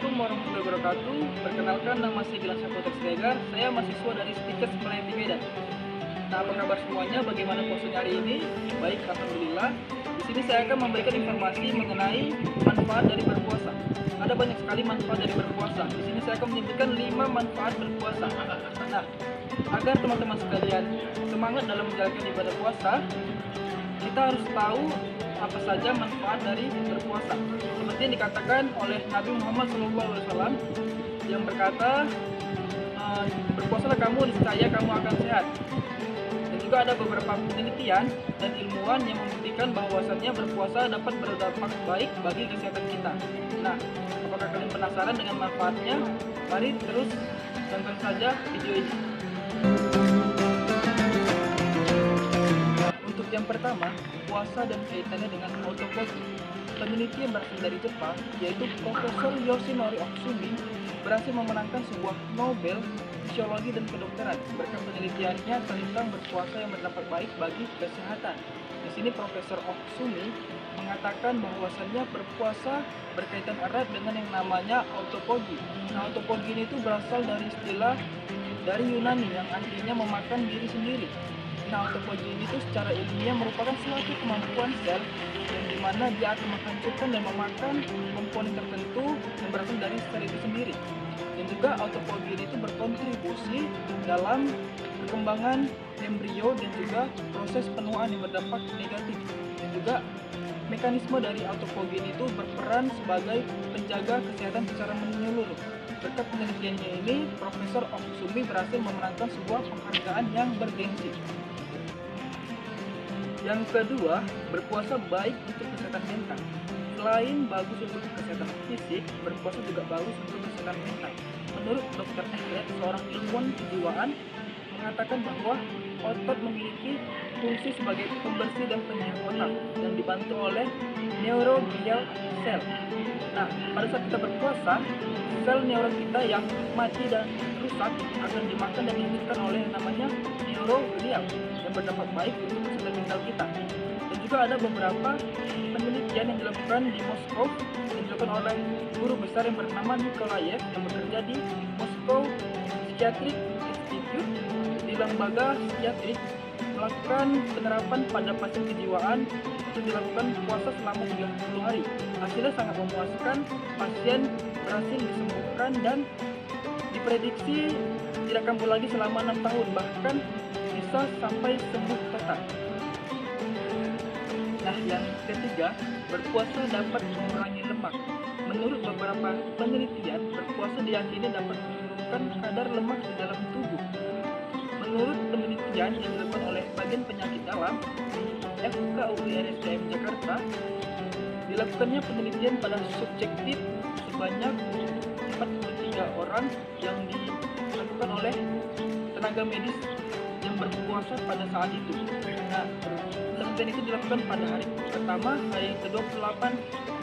Assalamualaikum warahmatullahi wabarakatuh. Perkenalkan, nama saya Gilang Saputra Siregar. Saya mahasiswa dari Stikes Melanti Medan. Nah, apa kabar semuanya? Bagaimana puasanya hari ini? Baik, alhamdulillah. Di sini saya akan memberikan informasi mengenai manfaat dari berpuasa. Ada banyak sekali manfaat dari berpuasa. Di sini saya akan menyebutkan 5 manfaat berpuasa. Nah, agar teman-teman sekalian semangat dalam menjalankan ibadah puasa, kita harus tahu apa saja manfaat dari berpuasa. Seperti yang dikatakan oleh Nabi Muhammad SAW yang berkata, berpuasalah kamu, niscaya kamu akan sehat. Dan juga ada beberapa penelitian dan ilmuwan yang membuktikan bahwasannya berpuasa dapat berdampak baik bagi kesehatan kita. Nah, apakah kalian penasaran dengan manfaatnya? Mari terus tonton saja video ini. Untuk yang pertama, puasa dan kaitannya dengan autophagy. Peneliti yang berasal dari Jepang, yaitu Profesor Yoshinori Otsumi, berhasil memenangkan sebuah Nobel Fisiologi dan Kedokteran berkat penelitiannya tentang berpuasa yang berdampak baik bagi kesehatan. Di sini Profesor Otsumi mengatakan bahwasannya berpuasa berkaitan erat dengan yang namanya autophagy. Nah, autophagy ini itu berasal dari istilah dari Yunani yang artinya memakan diri sendiri. Nah, autophagy ini itu secara ilmiah merupakan suatu kemampuan sel yang dimana dia akan menghancurkan dan memakan komponen tertentu yang berasal dari sel itu sendiri. Dan juga autophagy ini itu berkontribusi dalam perkembangan embrio dan juga proses penuaan yang berdampak negatif. Dan juga mekanisme dari autophagy ini itu berperan sebagai penjaga kesehatan secara menyeluruh. Berkat penelitiannya ini, Profesor Otsumi berhasil memenangkan sebuah penghargaan yang bergengsi. Yang kedua, berpuasa baik untuk kesehatan mental. Selain bagus untuk kesehatan fisik, berpuasa juga bagus untuk kesehatan mental. Menurut Dr. Everett, seorang ilmuwan kejiwaan, mengatakan bahwa otot memiliki fungsi sebagai pembersih dan penyehat otak dan dibantu oleh neuroglial cell. Nah, pada saat kita berpuasa, sel neuron kita yang mati dan rusak akan dimakan dan dihidupkan oleh yang namanya neuroglial yang berdampak baik untuk kesehatan mental kita. Dan juga ada beberapa penelitian yang dilakukan di Moskow yang dilakukan oleh guru besar yang bernama Nikolaev yang bekerja di Moscow Psychiatric Institute di lembaga psikiatrik, melakukan penerapan pada pasien kejiwaan untuk dilakukan puasa selama 30 hari. Hasilnya sangat memuaskan, pasien berhasil disembuhkan dan diprediksi tidak kambuh lagi selama 6 tahun, bahkan bisa sampai sembuh total. Nah, yang ketiga, berpuasa dapat mengurangi lemak. Menurut beberapa penelitian, berpuasa diyakini dapat menurunkan kadar lemak di dalam tubuh. Menurut penelitian yang dilakukan oleh Bagian Penyakit Dalam FKUIRSDM Jakarta, dilakukannya penelitian pada subjektif sebanyak 43 orang yang dilakukan oleh tenaga medis yang berpuasa pada saat itu. Nah, penelitian itu dilakukan pada hari pertama, hari ke-28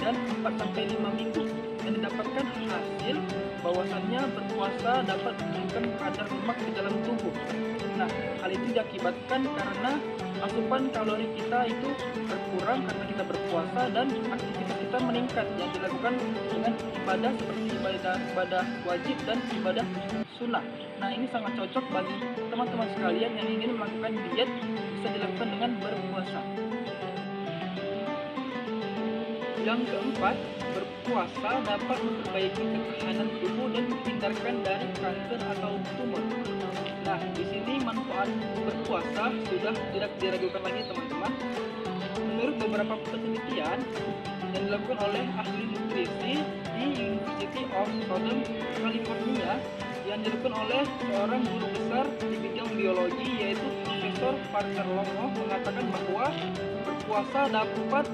dan 4-5 minggu, dan didapatkan hasil bahwasannya berpuasa dapat menurunkan kadar lemak di dalam tubuh. Nah, hal itu diakibatkan karena asupan kalori kita itu berkurang karena kita berpuasa dan aktivitas kita meningkat yang dilakukan dengan ibadah seperti ibadah wajib dan ibadah sunnah. Nah, ini sangat cocok bagi teman-teman sekalian yang ingin melakukan diet, bisa dilakukan dengan berpuasa. Yang keempat, berpuasa dapat memperbaiki ketahanan tubuh dan menghindarkan dari kanker atau tumor. Nah, di sini manfaat berpuasa sudah tidak diragukan lagi, teman-teman. Menurut beberapa penelitian yang dilakukan oleh ahli nutrisi di University of Southern California yang dilakukan oleh seorang guru besar di bidang biologi, yaitu Profesor Parker Longo, mengatakan bahwa berpuasa dapat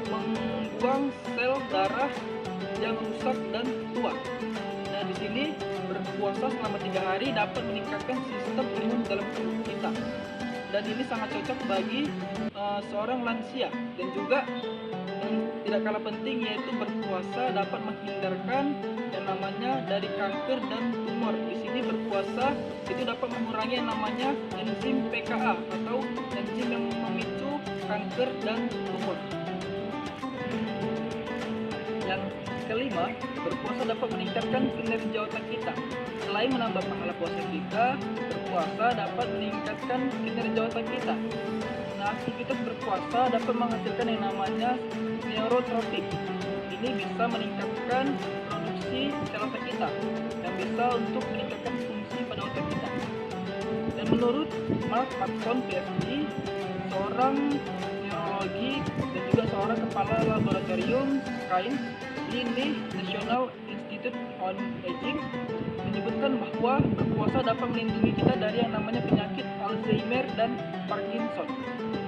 membuang sel darah yang rusak dan tua. Nah, di sini berpuasa selama 3 hari dapat meningkatkan sistem imun dalam tubuh kita. Dan ini sangat cocok bagi seorang lansia. Dan juga yang tidak kalah penting, yaitu berpuasa dapat menghindarkan yang namanya dari kanker dan tumor. Di sini berpuasa itu dapat mengurangi yang namanya enzim PKA atau enzim yang memicu kanker dan tumor. Yang kelima, berpuasa dapat meningkatkan kinerja otak kita. Selain menambah pahala puasa kita, berpuasa dapat meningkatkan kinerja otak kita. Nah, aktivitas berpuasa dapat menghasilkan yang namanya neurotropik. Ini bisa meningkatkan produksi sel otak kita, yang bisa untuk meningkatkan fungsi pada otak kita. Dan menurut Mark Matson, PhD, seorang neurologi dan juga seorang kepala laboratorium sains di National Institute on Aging, menyebutkan bahwa berpuasa dapat melindungi kita dari yang namanya penyakit Alzheimer dan Parkinson.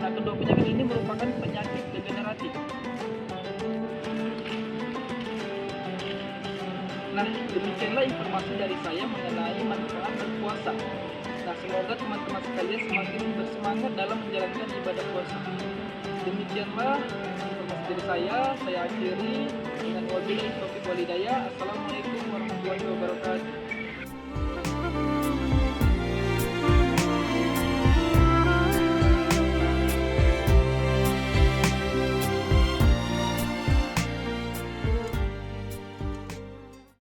Nah, kedua penyakit ini merupakan penyakit degeneratif. Nah, demikianlah informasi dari saya mengenai manfaat berpuasa. Nah, semoga teman-teman sekalian semakin bersemangat dalam menjalankan ibadah puasa. Demikianlah informasi dari saya akhiri dengan wabillahi taufiq wal hidayah. Assalamualaikum warahmatullahi wabarakatuh.